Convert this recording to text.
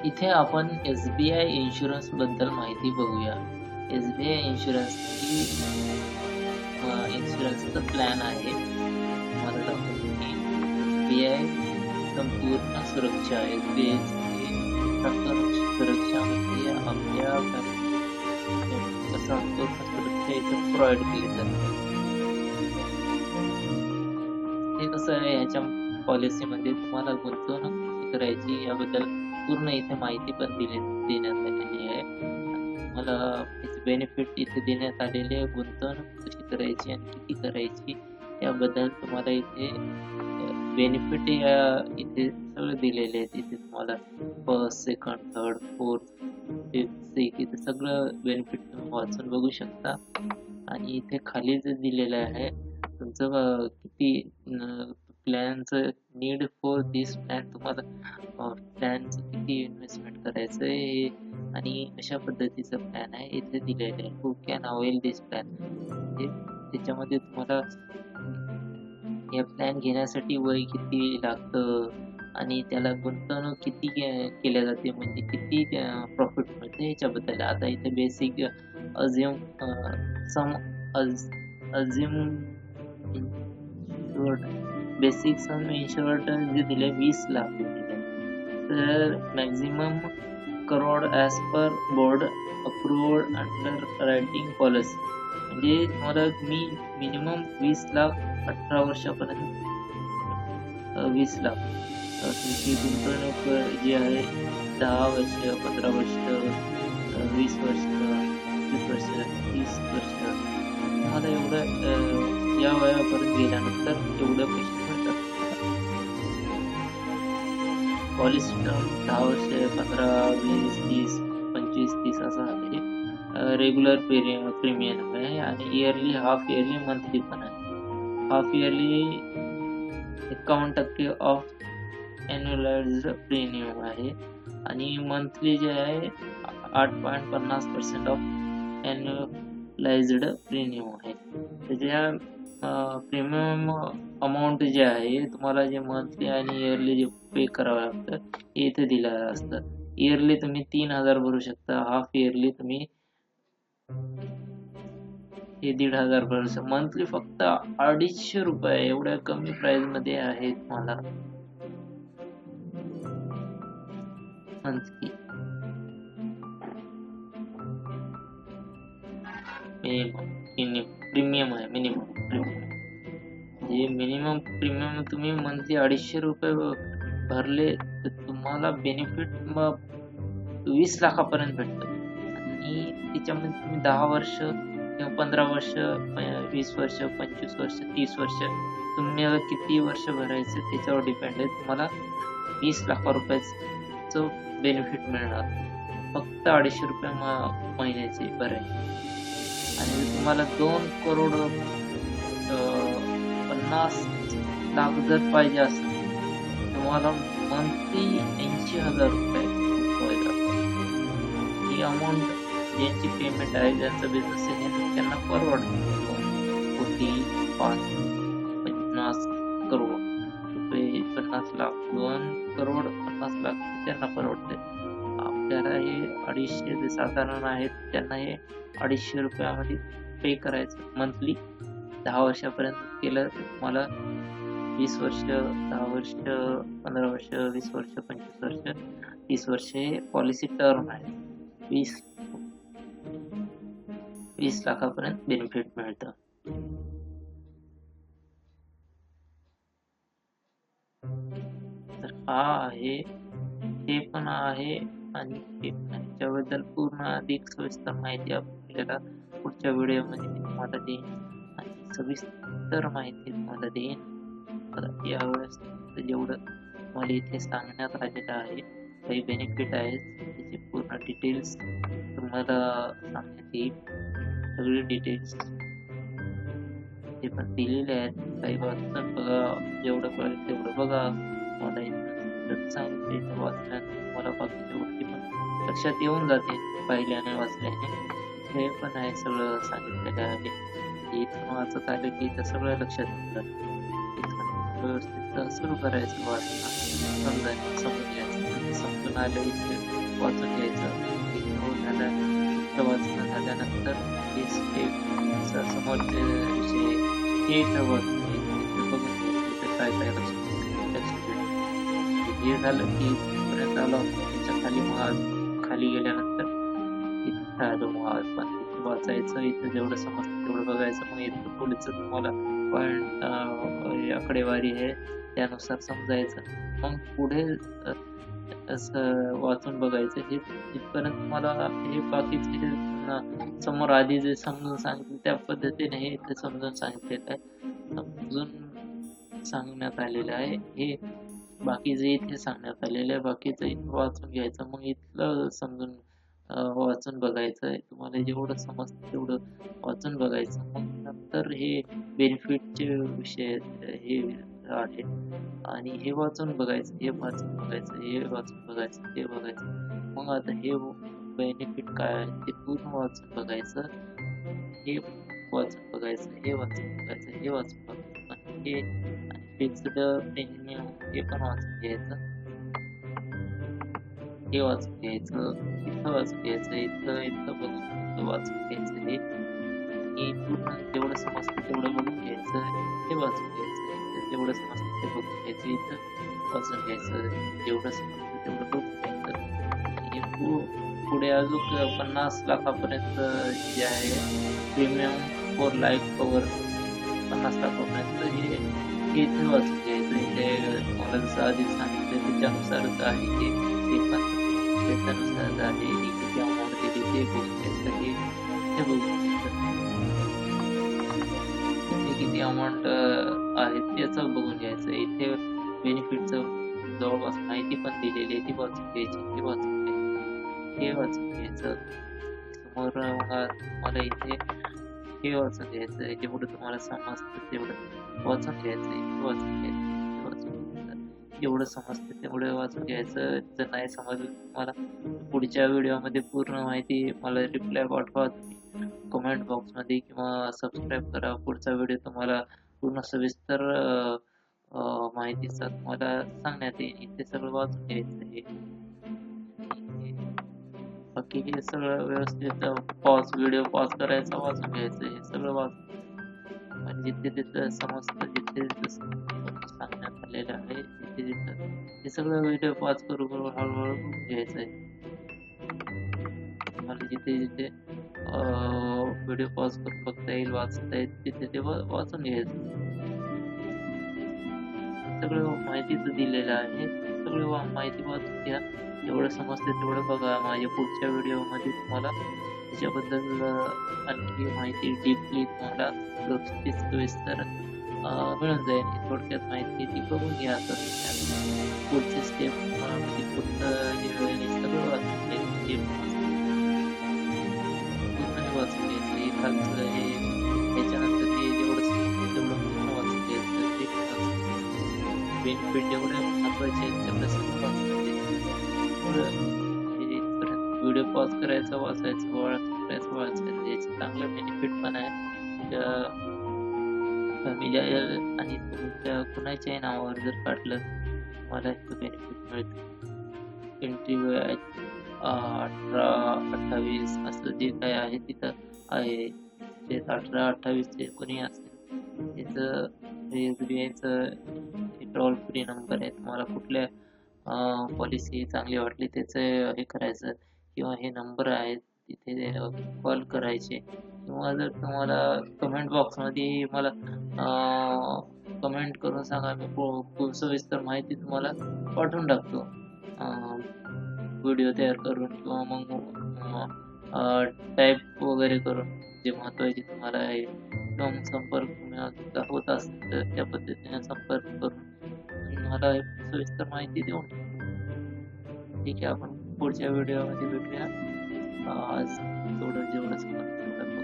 इथे आपण SBI insurance बद्दल माहिती बघूया. SBI इन्शुरन्स ही इन्शुरन्सचा प्लॅन आहे. तुम्हाला दाखवतो की SBI संपूर्ण सुरक्षा SBI संपूर्ण सुरक्षामध्ये आपल्या संपूर्ण सुरक्षा इथं प्रोव्हाईड केली जाते. हे कसं आहे ह्याच्या पॉलिसीमध्ये तुम्हाला गुंतवणूक कशी करायची याबद्दल पूर्ण इथे माहिती पण देण्यात आलेली आहे. तुम्हाला त्याचे बेनिफिट इथे देण्यात आलेले आहे. गुंतवणूक कशी करायची आणि किती करायची याबद्दल तुम्हाला इथे बेनिफिट इथे सगळे दिलेले आहेत. इथे तुम्हाला first, second, third, fourth, fifth, sixth इथे सगळं बेनिफिट तुम्ही वाचून बघू शकता. आणि इथे खाली जे दिलेलं आहे तुमचं किती प्लॅनचं नीड फॉर दिस प्लॅन, तुम्हाला प्लॅनचं किती इन्व्हेस्टमेंट करायचं आहे आणि अशा पद्धतीचा प्लॅन आहे इथे दिलेलं आहे. Who can avail this plan, म्हणजे त्याच्यामध्ये तुम्हाला या प्लॅन घेण्यासाठी वय किती लागतं आणि त्याला गुंतवणूक किती केल्या जाते, म्हणजे किती प्रॉफिट मिळते याच्याबद्दल. आता इथे बेसिक अज्युम सम अज्युम बेसिक सम इन्शुर्ड जे दिले 20 लाख दिले. तर maximum crore as per board approved under writing policy, म्हणजे तुम्हाला मिनिमम 20 लाख 18 वर्षापर्यंत 20 लाख तुमची गुंतवणूक जी आहे 10 वर्ष, 15 वर्ष, 20 वर्ष, 25 वर्ष, 30 वर्ष, तुम्हाला एवढं या वयापर्यंत गेल्यानंतर एवढे पैसे मिळतात. पॉलिसी टर्म 10 वर्ष, 15, 20, 30, 25, 30 असं आहे. रेग्युलर प्रीमियम आहे आणि इयरली, हाफ इयरली, मंथली पण आहे. हाफ इयरली 51% ऑफ ॲन्युअलाइज्ड प्रीमियम आहे आणि मंथली जे आहे 8.50% ऑफ ॲन्युअलाइज्ड प्रीमियम आहे. त्याच्या प्रीमियम अमाऊंट जे आहे तुम्हाला जे मंथली आणि इयरली जे पे करावं लागतं हे इथे दिलेलं असतं. इयरली तुम्ही 3,000 भरू शकता, हाफ इयरली तुम्ही हे 1,500 भरू शकता. मंथली फक्त 250 रुपये एवढ्या कमी प्राइस मध्ये आहे तुम्हाला मंथली. प्रीमियम आहे, मिनिमम प्रीमियम, म्हणजे मिनिमम प्रीमियम तुम्ही मंथली 250 रुपये भरले तर तुम्हाला बेनिफिट मग 20 लाखापर्यंत भेटतं. आणि त्याच्यामध्ये तुम्ही 10 वर्ष किंवा 15 वर्ष, 20 वर्ष, 25 वर्ष, 30 वर्ष, तुम्हाला किती वर्ष भरायचं त्याच्यावर डिपेंड आहे. तुम्हाला 20 लाख रुपयाचं बेनिफिट मिळणार, फक्त 250 रुपये महिन्याचे भरायचे. आणि तुम्हाला 2 करोड 50 लाख जर पाहिजे असेल तुम्हाला मंथली 80,000 रुपये ही अमाऊंट ज्यांची पेमेंट आहे, ज्यांचं बिझनेस आहे त्यांना परवडतं. 2 कोटी 50 करोड रुपये, 50 लाख, 2 करोड 50 लाख त्यांना परवडते. आपल्याला हे 250 जे साधारण आहेत त्यांना हे 250 रुपयामध्ये पे करायचं मंथली. 10 वर्षापर्यंत केलं तर तुम्हाला 20 वर्ष, 10 वर्ष, 15 वर्ष, 20 वर्ष, 25 वर्ष, 30 वर्ष हे पॉलिसी टर्म आहे. 20 लाखापर्यंत बेनिफिट मिळतं. तर हा आहे, हे पण आहे आणि हे पण आहे. त्याबद्दल पूर्ण अधिक सविस्तर माहिती आपल्याला पुढच्या व्हिडिओमध्ये मी तुम्हाला देईन आणि सविस्तर माहिती तुम्हाला देईन. तर यावेळेस जेवढं मला इथे सांगण्यात आलेलं आहे, काही बेनिफिट आहेत त्याचे पूर्ण डिटेल्स तुम्हाला सांगण्यात येईल. सगळे डिटेल्स ते पण दिलेले आहेत. काही वाचून बघा, जेवढं कळेल तेवढं बघा. मला इथं सांगितलं इथं वाचल्याने मला बाकीच्या गोष्टी पण लक्षात येऊन जाते पाहिल्याने, वाचल्याने. हे पण आहे सगळं सांगितलेलं आहे. इथून वाचत आलं की इथं सगळं लक्षात येऊन जातं. इथून व्यवस्थित सुरू करायचं वाचणं, समजायचं, समजल्याचं, समजून वाचन आलं इथे वाचून घ्यायचं. इथं झालं, इथं वाचन झाल्यानंतर हे स्टेप समोरचे विषय हे इथं वाचून घ्यायचे, इथं बघून घ्यायचं, इथं काय काय लक्ष द्यायचं. हे झालं की इथपर्यंत आलो आपण. त्याच्या खाली मग आज खाली गेल्यानंतर इथं आलो मग आज पण इथं वाचायचं, इथं जेवढं समजतं तेवढं बघायचं. मग इथं पुढचं तुम्हाला पॉइंट आकडेवारी आहे त्यानुसार समजायचं. मग पुढे असं वाचून बघायचं. हे इथपर्यंत तुम्हाला हे बाकीचे समोर आधी जे समजून सांगितलं त्या पद्धतीने हे इथे समजून सांगितलेलं आहे. समजून सांगण्यात आलेलं आहे. हे बाकी जे इथे सांगण्यात आलेलं आहे बाकीचं इथं वाचून घ्यायचं. मग इथलं समजून वाचून बघायचं. तुम्हाला जेवढं समजतं तेवढं वाचून बघायचं. मग नंतर हे बेनिफिटचे विषय हे आहे आणि हे वाचून बघायचं, हे वाचून बघायचं, हे वाचून बघायचं, ते बघायचं. मग आता हे बेनिफिट काय आहे ते पूर्ण वाचून बघायचं. हे वाचून बघायचं, हे वाचून बघायचं, हे वाचून बघायचं. आणि हे आणि फिक्स्ड प्रीमियम हे पण वाचून घ्यायचं. हे वाचून घ्यायचं, इथं वाचून घ्यायचं, इथं बघून इथं वाचून घ्यायचं. हे आणि पूर्ण जेवढं समजतं तेवढं बघून घ्यायचं. हे वाचून घ्यायचं, इथं जेवढं समजतं ते बघून घ्यायचं, इथं वाचून घ्यायचं, जेवढं समजतं तेवढं बघून घ्यायचं. आणि पुढे अजून 50 लाखापर्यंत जे आहे प्रीमियम फॉर लाईफ कव्हर 50 लाखापर्यंत हे इथे वाचून घ्यायचं. इथे मला जसं आधीच सांगितलं त्याच्यानुसारच आहे हे पण त्याच्यानुसार आहे. ही किती अमाऊंट दिली ते बघून घ्यायचं, हे बघून घ्यायचं. इथे किती अमाऊंट आहे त्याचं बघून घ्यायचं. इथे बेनिफिटचं जवळपास माहिती पण दिलेली आहे ती वाचून घ्यायची, हे वाचून घ्यायचं, हे वाचून घ्यायचं. समोर तुम्हाला इथे हे वाचून घ्यायचं. जेवढं तुम्हाला समजतं तेवढं वाचून घ्यायचं, इथे वाचून घ्यायचं, इथे वाचून घ्यायचं. जेवढं समजतं तेवढं वाचून घ्यायचं. जर नाही समजलं तुम्हाला पुढच्या व्हिडिओमध्ये पूर्ण माहिती मला रिप्लाय पाठवा तुम्ही कमेंट बॉक्समध्ये किंवा सबस्क्राईब करा. पुढचा व्हिडिओ तुम्हाला पूर्ण सविस्तर माहितीचा तुम्हाला सांगण्यात येईल. इथे सगळं वाचून घ्यायचं आहे. बाकी हे सगळं व्यवस्थित व्हिडिओ पॉज करायचा, वाचून घ्यायचं. हे सगळं वाचून आणि जिथे तिथं समजतं जिथे सांगण्यात आलेलं आहे तिथे तिथं हे सगळं व्हिडिओ पॉज करून हळूहळू बघून घ्यायचं आहे. मला जिथे जिथे व्हिडिओ पॉज करून बघता येईल, वाचता येईल तिथे ते वाचून घ्यायचं. सगळं माहितीचं दिलेलं आहे. सगळी माहिती वाचून घ्या. जेवढं समजतं तेवढं बघा. माझ्या पुढच्या व्हिडिओमध्ये तुम्हाला त्याच्याबद्दल आणखी माहिती डीपली तुम्हाला सविस्तर मिळून जाईल. थोडक्यात माहिती ती बघून घ्या. आता पुढचे स्टेप म्हणजे पुढचं जे सगळं वाचून घ्यायचं, पूर्ण वाचून घ्यायचं. हे खालचं हे त्याच्यानंतर ते जेवढं समजतं तेवढं पूर्ण वाचून घ्यायचं. ते पण वाचून घ्यायचं. बेनिफिट जेवढे महत्त्वाचे आहेत तेवढं सगळं वाचून व्हिडिओ पॉज करायचा, वाचायचं, वाचायचं, वाचायचं. याचे चांगलं बेनिफिट पण आहे. फॅमिली आणि तुमच्या कुणाच्याही नावावर जर काढलं तुम्हाला याचं बेनिफिट मिळतं. एंट्री 18, 28 असं जे काय आहे तिथं आहे. ते 18, 28 कोणी असेल त्याचं SBIचं टोल फ्री नंबर आहे. तुम्हाला कुठल्या पॉलिसी चांगली वाटली त्याचं हे करायचं किंवा हे नंबर आहेत तिथे कॉल करायचे किंवा जर तुम्हाला कमेंट बॉक्समध्ये मला कमेंट करून सांगा. मी खूप सविस्तर माहिती तुम्हाला पाठवून टाकतो व्हिडिओ तयार करून किंवा मग टाईप वगैरे करून जे महत्त्वाचे तुम्हाला आहे किंवा मग संपर्क होत असेल तर त्या पद्धतीने संपर्क करून मला सविस्तर माहिती देऊन ठीक आहे. आपण पुढच्या व्हिडिओमध्ये भेटूया. आज जेवढं समजतं तेवढं